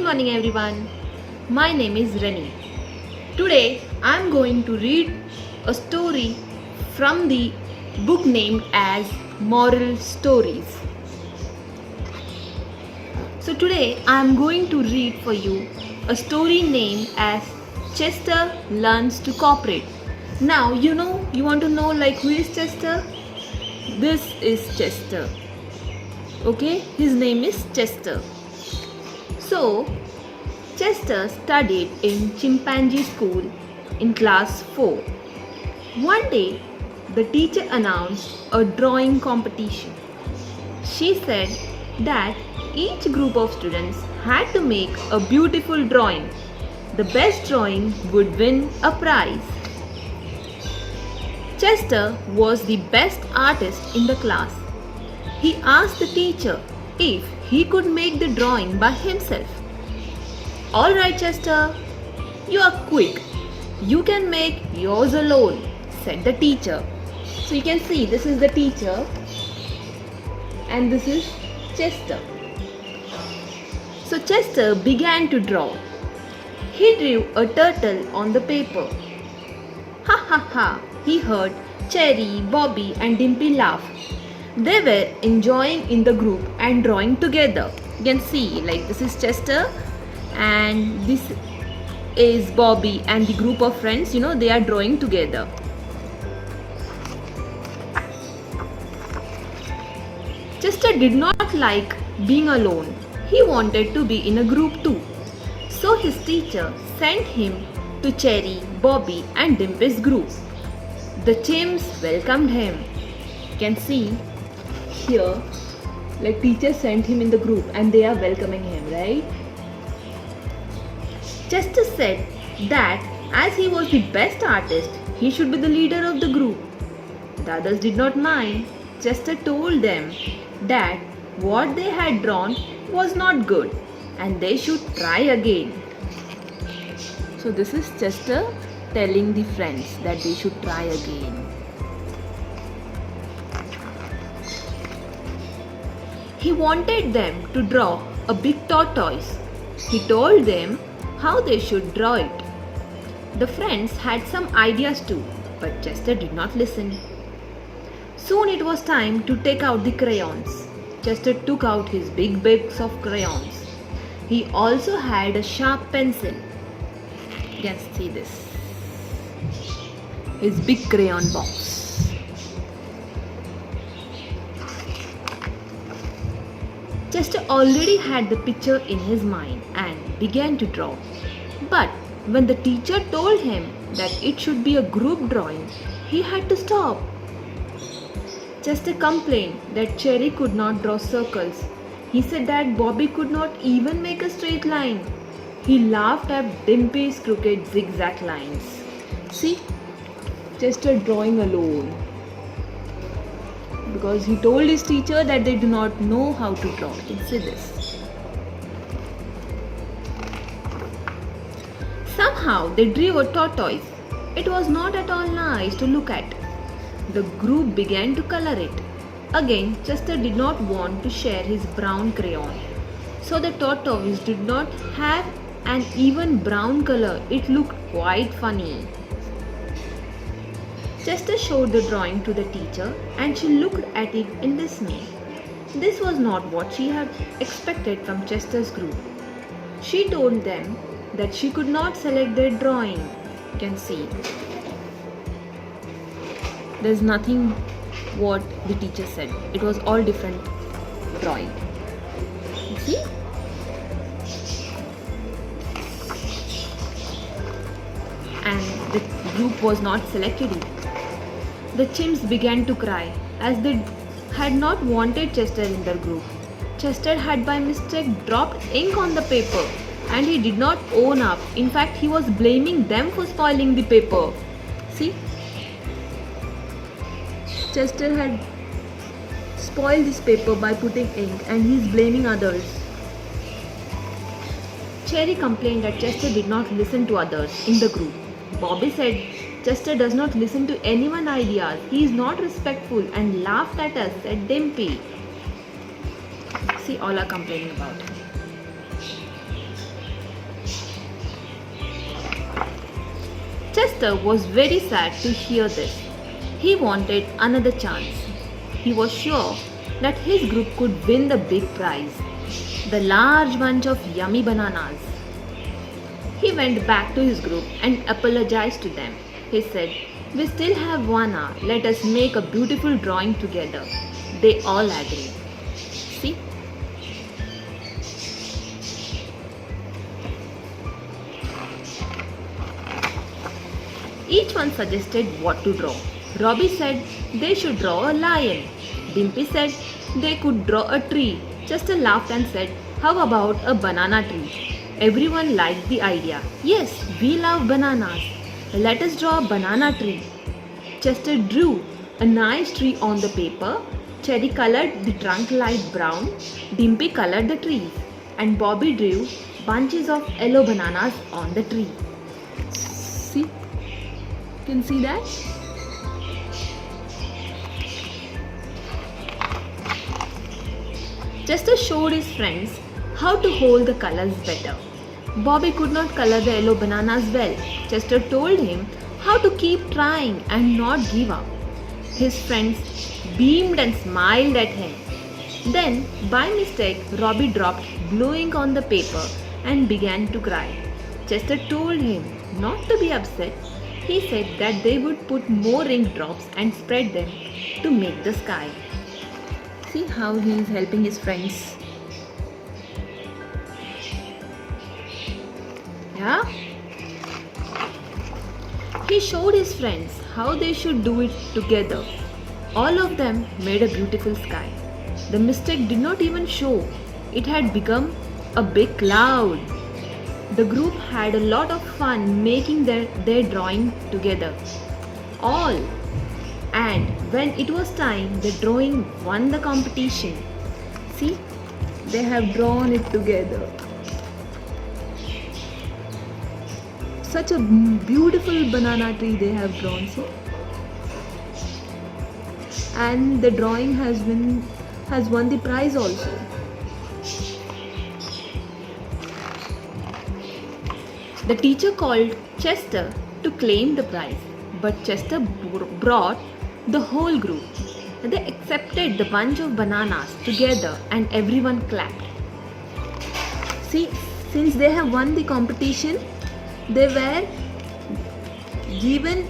morning everyone. My name is Rani. Today I am going to read a story from the book named as Moral Stories. So today I am going to read for you a story named as Chester Learns to Cooperate. Now you want to know who is Chester? This is Chester. Okay, his name is Chester. So, Chester studied in chimpanzee school in class 4. One day, the teacher announced a drawing competition. She said that each group of students had to make a beautiful drawing. The best drawing would win a prize. Chester was the best artist in the class. He asked the teacher if he could make the drawing by himself. "Alright, Chester, you are quick. You can make yours alone," said the teacher. So you can see this is the teacher and this is Chester. So Chester began to draw. He drew a turtle on the paper. "Ha ha ha," he heard Cherry, Bobby and Dimpy laugh. They were enjoying in the group and drawing together. You can see this is Chester and this is Bobby and the group of friends, they are drawing together. Chester did not like being alone. He wanted to be in a group too. So his teacher sent him to Cherry, Bobby and Dimpy's group. The chimps welcomed him. You can see here teacher sent him in the group and they are welcoming him, right? Chester said that as he was the best artist, he should be the leader of the group. The others did not mind. Chester told them that what they had drawn was not good and they should try again. So this is Chester telling the friends that they should try again. He wanted them to draw a big tortoise. He told them how they should draw it. The friends had some ideas too, but Chester did not listen. Soon it was time to take out the crayons. Chester took out his big bags of crayons. He also had a sharp pencil. You can see this. His big crayon box. Chester already had the picture in his mind and began to draw. But when the teacher told him that it should be a group drawing, he had to stop. Chester complained that Cherry could not draw circles. He said that Bobby could not even make a straight line. He laughed at Dimpy's crooked zigzag lines. See, Chester drawing alone. Because he told his teacher that they do not know how to draw. You can see this. Somehow they drew a tortoise. It was not at all nice to look at. The group began to color it. Again, Chester did not want to share his brown crayon. So the tortoise did not have an even brown color. It looked quite funny. Chester showed the drawing to the teacher and she looked at it in dismay. This was not what she had expected from Chester's group. She told them that she could not select their drawing. You can see. There's nothing what the teacher said. It was all different drawing. You see? And the group was not selected either. The chimps began to cry as they had not wanted Chester in their group. Chester had by mistake dropped ink on the paper and he did not own up. In fact, he was blaming them for spoiling the paper. See? Chester had spoiled this paper by putting ink and he is blaming others. Cherry complained that Chester did not listen to others in the group. Bobby said Chester does not listen to anyone's ideas. He is not respectful and laughed at us, said Dimpy. See, all are complaining about him. Chester was very sad to hear this. He wanted another chance. He was sure that his group could win the big prize, the large bunch of yummy bananas. He went back to his group and apologized to them. He said, "We still have 1 hour. Let us make a beautiful drawing together." They all agreed. See? Each one suggested what to draw. Robbie said they should draw a lion. Dimpy said they could draw a tree. Chester laughed and said, "How about a banana tree?" Everyone liked the idea. "Yes, we love bananas. Let us draw a banana tree." Chester drew a nice tree on the paper. Cherry colored the trunk light brown. Dimpy colored the trees. And Bobby drew bunches of yellow bananas on the tree. See? Can see that? Chester showed his friends how to hold the colors better. Bobby could not color the yellow bananas well. Chester told him how to keep trying and not give up. His friends beamed and smiled at him. Then, by mistake, Robbie dropped blue ink on the paper and began to cry. Chester told him not to be upset. He said that they would put more ink drops and spread them to make the sky. See how he is helping his friends. Yeah? He showed his friends how they should do it together. All of them made a beautiful sky. The mistake did not even show. It had become a big cloud. The group had a lot of fun making their drawing together. And when it was time, the drawing won the competition. See, they have drawn it together. Such a beautiful banana tree they have drawn. See? And the drawing has won the prize also. The teacher called Chester to claim the prize, but Chester brought the whole group. They accepted the bunch of bananas together and everyone clapped. See, since they have won the competition, they were given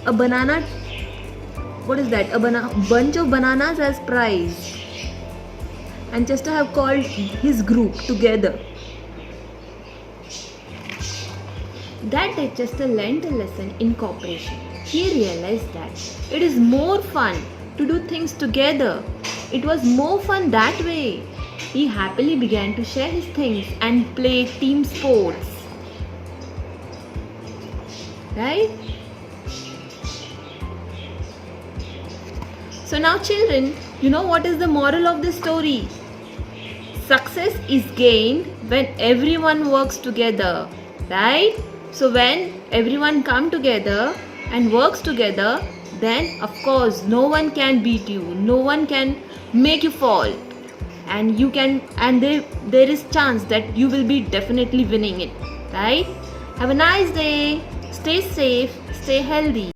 a banana, bunch of bananas as prize. And Chester have called his group together. That day Chester learned a lesson in cooperation. He realized that it is more fun to do things together. It was more fun that way. He happily began to share his things and play team sports. Right? So now children, you know what is the moral of this story? Success is gained when everyone works together. Right? So when everyone come together and works together, then of course no one can beat you, no one can make you fall, and there is chance that you will be definitely winning it, right? Have a nice day, stay safe, stay healthy.